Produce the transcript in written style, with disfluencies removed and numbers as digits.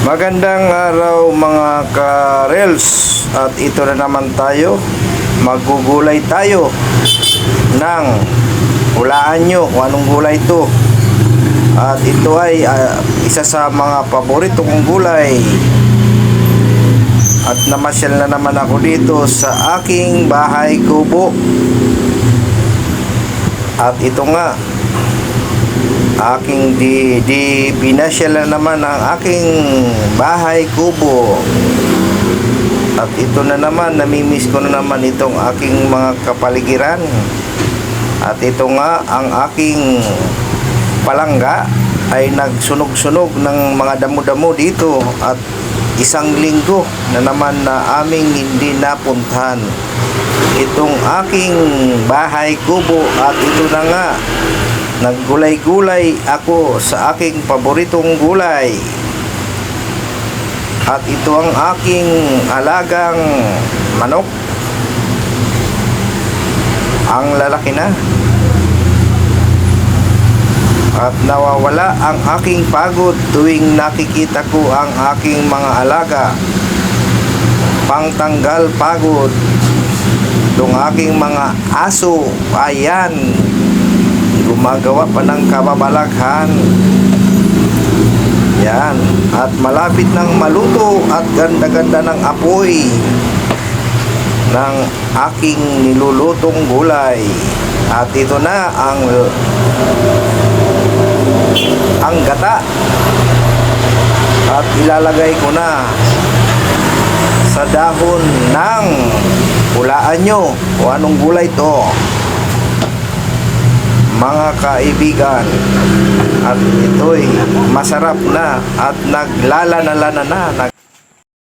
Magandang araw mga ka-reels. At ito na naman tayo. Magugulay tayo ng hulaan nyo kung anong gulay ito. At ito ay isa sa mga paborito kong gulay. At namasyal na naman ako dito sa aking bahay kubo. At ito nga, aking pinasyal na naman ang aking bahay kubo. At ito na naman, namimiss ko na naman itong aking mga kapaligiran. At ito nga, ang aking palangga ay nagsunog-sunog ng mga damo-damo dito. At isang linggo na naman na aming hindi napuntahan itong aking bahay kubo. At ito na nga, naggulay-gulay ako sa aking paboritong gulay. At ito ang aking alagang manok. Ang lalaki na. At nawawala ang aking pagod tuwing nakikita ko ang aking mga alaga. Pangtanggal pagod itong aking mga aso. Ayan, gumagawa pa ng kababalaghan. Yan. At malapit ng maluto at ganda-ganda ng apoy ng aking nilulutong gulay. At ito na ang gata. At ilalagay ko na sa dahon ng hulaan nyo kung anong gulay ito, mga kaibigan. At ito'y masarap na at naglalana-lana na.